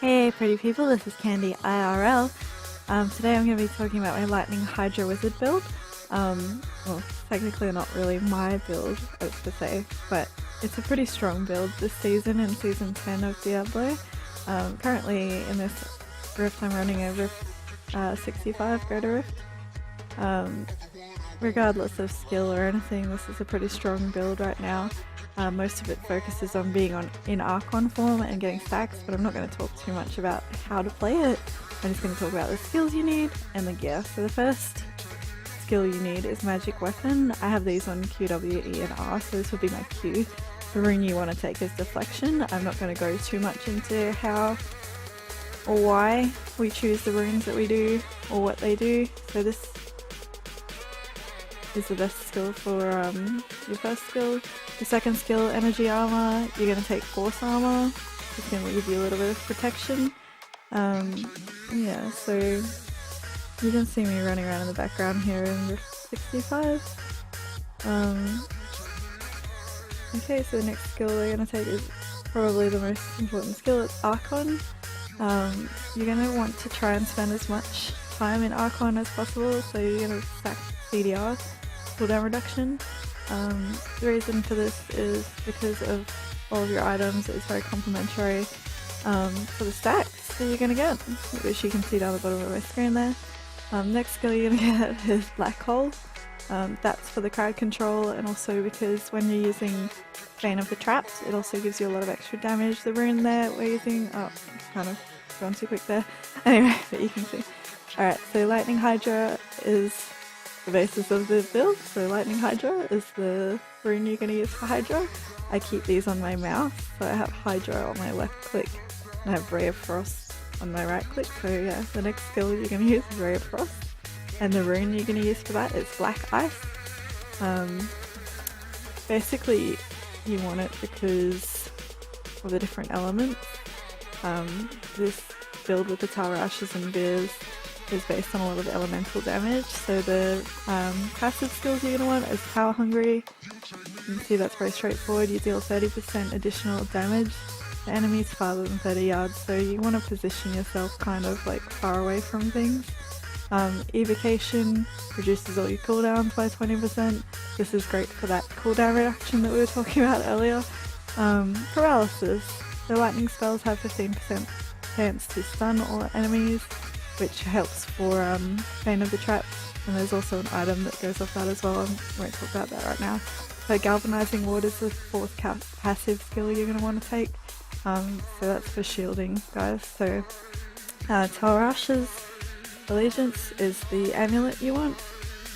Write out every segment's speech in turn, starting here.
Hey pretty people, this is Candy IRL. Today I'm going to be talking about my Lightning Hydra Wizard build. Well, technically not really my build, per se, but it's a pretty strong build this season in Season 10 of Diablo. Currently in this Rift I'm running a Rift 65 Greater Rift. Regardless of skill or anything, this is a pretty strong build right now. Most of it focuses on being in Archon form and getting stacks, but I'm not going to talk too much about how to play it. I'm just going to talk about the skills you need and the gear. So the first skill you need is Magic Weapon. I have these on Q, W, E, and R, so this would be my Q. The rune you want to take is Deflection. I'm not going to go too much into how or why we choose the runes that we do or what they do. So this is the best skill for your first skill. The second skill, Energy Armor, you're going to take Force Armor. It's going to give you a little bit of protection. Yeah, so you can see me running around in the background here in Rift 65. Okay, so the next skill we're going to take is probably the most important skill, it's Archon. You're going to want to try and spend as much time in Archon as possible, so you're going to stack CDR, cooldown reduction. The reason for this is because of all of your items. It's very complementary for the stacks that you're going to get, which you can see down the bottom of my screen there. Next skill you're going to get is Black Hole. That's for the crowd control, and also because when you're using Bane of the Traps, it also gives you a lot of extra damage. The rune there we're using, kind of gone too quick there. Anyway, but you can see. Alright, so Lightning Hydra is the basis of the build. So Lightning Hydra is the rune you're going to use for Hydra. I keep these on my mouse, so I have Hydra on my left click and I have Ray of Frost on my right click. So yeah, the next skill you're going to use is Ray of Frost, and the rune you're going to use for that is Black Ice. Basically you want it because of the different elements. This build with the Tower Ashes and Beers is based on a lot of elemental damage, so the passive skills you're going to want is Power Hungry. You can see that's very straightforward. You deal 30% additional damage to enemies farther than 30 yards, so you want to position yourself kind of like far away from things. Evocation reduces all your cooldowns by 20%. This is great for that cooldown reduction that we were talking about earlier. Paralysis. The lightning spells have 15% chance to stun all enemies, which helps for Bane of the Traps, and there's also an item that goes off that as well. I won't talk about that right now. So Galvanizing Ward is the fourth passive skill you're going to want to take, so that's for shielding, guys. So Talrash's Allegiance is the amulet you want.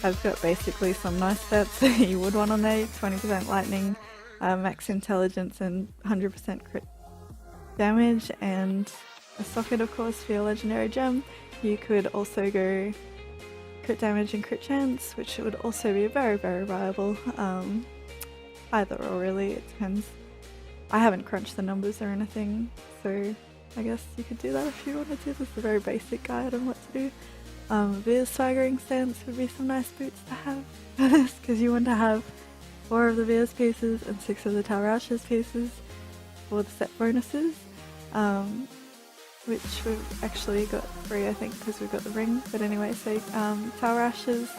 I've got basically some nice stats that you would want on there: 20% lightning, max intelligence, and 100% crit damage, and a socket of course for your legendary gem. You could also go crit damage and crit chance, which would also be very viable. Either or really, it depends. I haven't crunched the numbers or anything, so I guess you could do that if you wanted to. This is a very basic guide on what to do. Veer's Swaggering Stance would be some nice boots to have for this, because you want to have 4 of the Veer's pieces and 6 of the Talrash's pieces for the set bonuses. Which we've actually got free, I think, because we've got the ring. But anyway, so Talrash's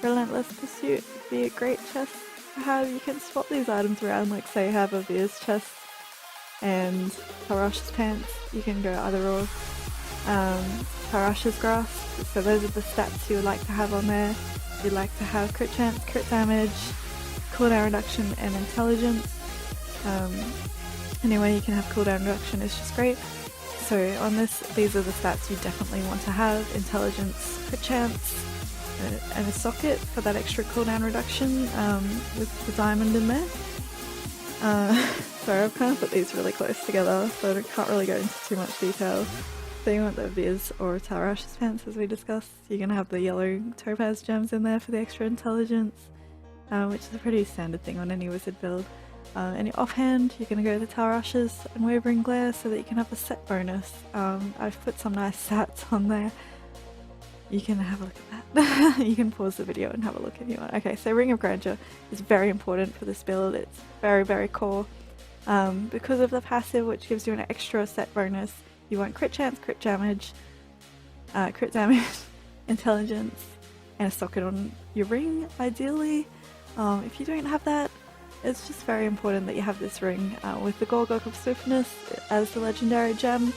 Relentless Pursuit would be a great chest to have. You can swap these items around, like say have a Veer's chest and Talrash's pants. You can go either or. Talrash's Grasp, so those are the stats you would like to have on there. You'd like to have crit chance, crit damage, cooldown reduction, and intelligence. Anyway, you can have cooldown reduction, it's just great. So on this, these are the stats you definitely want to have: intelligence, crit chance, and a socket for that extra cooldown reduction with the diamond in there. Sorry, I've kind of put these really close together, so I can't really go into too much detail. So you want the Viz or Talrash's pants, as we discussed. You're going to have the yellow topaz gems in there for the extra intelligence, which is a pretty standard thing on any wizard build. And your offhand, you're going to go to the Talrash's and Wavering Glare so that you can have a set bonus. I've put some nice stats on there. You can have a look at that. You can pause the video and have a look if you want. Okay, so Ring of Grandeur is very important for this build. It's very core. Because of the passive, which gives you an extra set bonus, you want crit chance, crit damage, intelligence, and a socket on your ring, ideally. If you don't have that, it's just very important that you have this ring with the Gorgok of Swiftness as the legendary gem.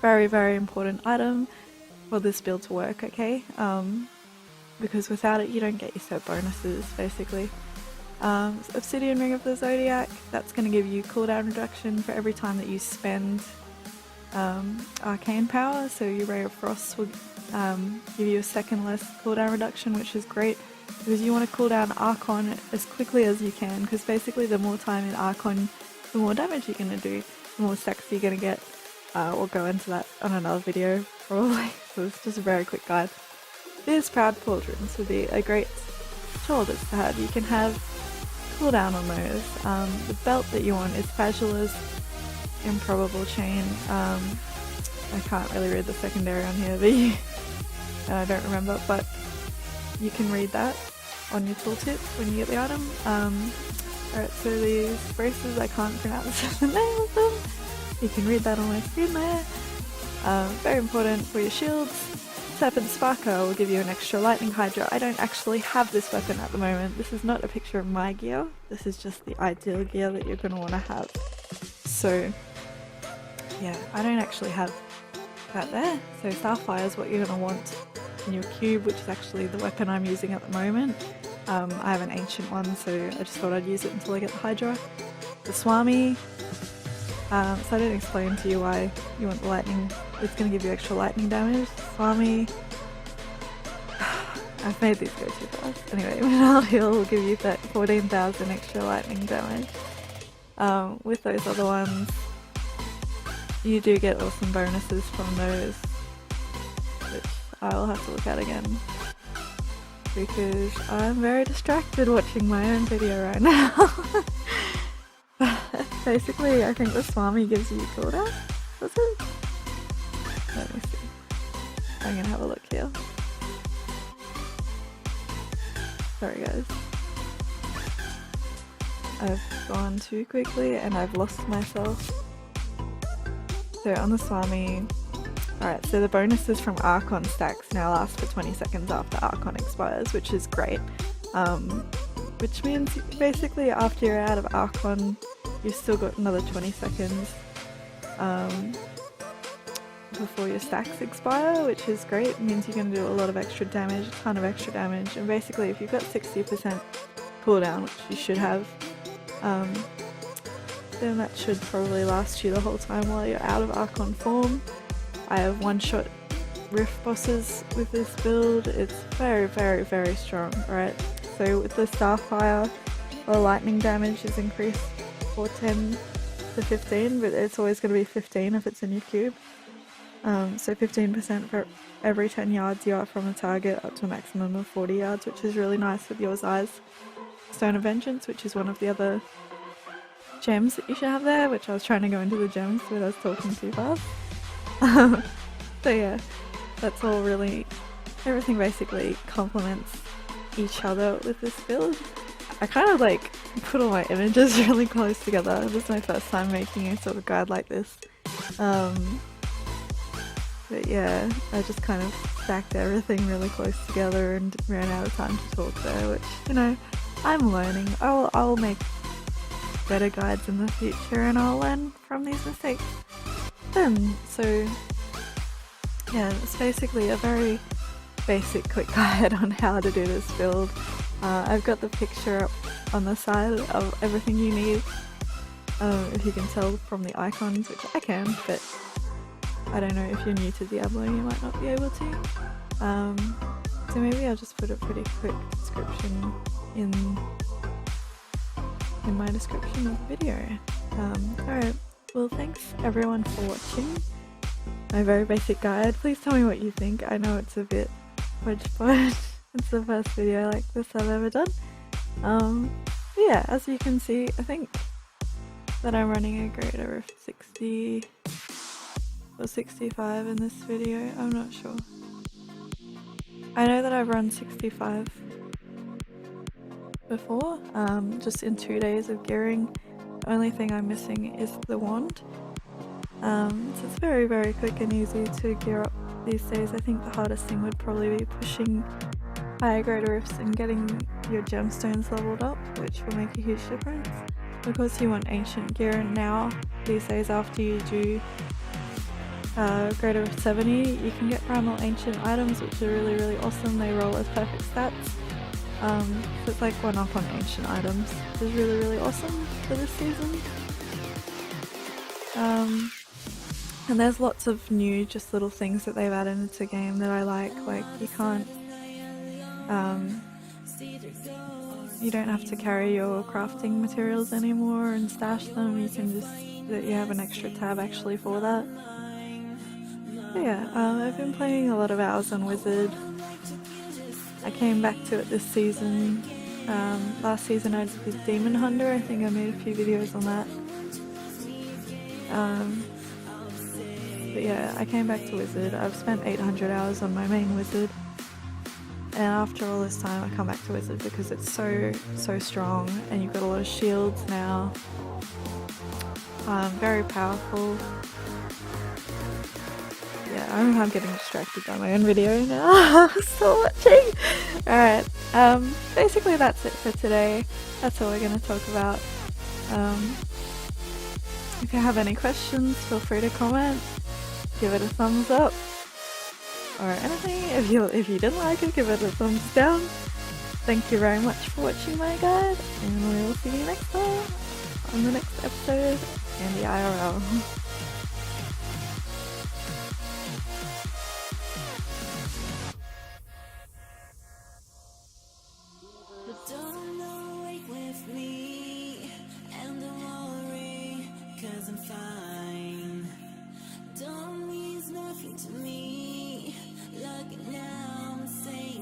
Very, very important item for this build to work, okay? Because without it you don't get your set bonuses, basically. Obsidian Ring of the Zodiac, that's going to give you cooldown reduction for every time that you spend arcane power, so your Ray of Frost will give you a second less cooldown reduction, which is great because you want to cool down Archon as quickly as you can, because basically the more time in Archon, the more damage you're going to do, the more stacks you're going to get. We'll go into that on another video probably, so it's just a very quick guide. These Proud Pauldrons would be a great shoulders to have. You can have cooldown on those. The belt that you want is Fajula's Improbable Chain. I can't really read the secondary on here, but I don't remember, but you can read that on your tooltip when you get the item. Alright, so these braces, I can't pronounce the name of them. You can read that on my screen there. Very important for your shields. Serpent Sparker will give you an extra lightning Hydra. I don't actually have this weapon at the moment. This is not a picture of my gear. This is just the ideal gear that you're going to want to have. So yeah, I don't actually have that there. So Starfire is what you're going to want in your cube, which is actually the weapon I'm using at the moment. I have an ancient one, so I just thought I'd use it until I get the Hydra. The Swami, so I didn't explain to you why you want the lightning. It's going to give you extra lightning damage. Swami, I've made these go too fast. Anyway, Menal Heal will give you 14,000 extra lightning damage. With those other ones, you do get awesome bonuses from those, which I'll have to look at again, because I'm very distracted watching my own video right now. Basically, I think the Swami gives you cooldown, does it? Let me see. I'm gonna have a look here. Sorry guys. I've gone too quickly and I've lost myself. So on the Swami, alright, so the bonuses from Archon stacks now last for 20 seconds after Archon expires, which is great. Which means basically after you're out of Archon, you've still got another 20 seconds before your stacks expire, which is great. It means you're going to do a lot of extra damage, a ton of extra damage, and basically if you've got 60% cooldown, which you should have, then that should probably last you the whole time while you're out of Archon form. I have one-shot Rift bosses with this build. It's very, very, very strong, right? So with the Starfire, the lightning damage is increased for 10 to 15, but it's always going to be 15 if it's in your cube. So 15% for every 10 yards you are from the target, up to a maximum of 40 yards, which is really nice with yours eyes. Stone of Vengeance, which is one of the other gems that you should have there, which I was trying to go into the gems but I was talking too fast. So yeah, that's all really, everything basically complements each other with this build. I kind of like put all my images really close together. This is my first time making a sort of guide like this. But yeah, I just kind of stacked everything really close together and ran out of time to talk there, which, you know, I'm learning. I'll make better guides in the future and I'll learn from these mistakes then. So yeah, it's basically a very basic quick guide on how to do this build. I've got the picture up on the side of everything you need, if you can tell from the icons, which I can, but I don't know, if you're new to Diablo you might not be able to. So maybe I'll just put a pretty quick description in my description of the video. Alright, well thanks everyone for watching my very basic guide. Please tell me what you think. I know it's a bit hodgepodge. It's the first video like this I've ever done. Yeah, as you can see, I think that I'm running a grader of 60 or 65 in this video. I'm not sure. I know that I've run 65 before, just in 2 days of gearing. The only thing I'm missing is the wand. So it's very, very quick and easy to gear up these days. I think the hardest thing would probably be pushing higher grade rifts and getting your gemstones leveled up, which will make a huge difference. Because you want ancient gear now, these days after you do greater of 70, you can get primal ancient items, which are really, really awesome. They roll as perfect stats. So it's like 1 up on ancient items, which is really, really awesome for this season. And there's lots of new just little things that they've added into the game that I like you can't, you don't have to carry your crafting materials anymore and stash them, you can just, you have an extra tab actually for that. But yeah, I've been playing a lot of Hours on Wizard. I came back to it this season. Last season I did Demon Hunter, I think I made a few videos on that. But yeah, I came back to Wizard. I've spent 800 hours on my main Wizard. And after all this time I come back to Wizard because it's so strong and you've got a lot of shields now. Very powerful. Yeah, I'm getting distracted by my own video now. Still watching! Alright, basically that's it for today. That's all we're going to talk about. If you have any questions, feel free to comment. Give it a thumbs up. Or anything. If you didn't like it, give it a thumbs down. Thank you very much for watching my guide, and we will see you next time on the next episode in the IRL.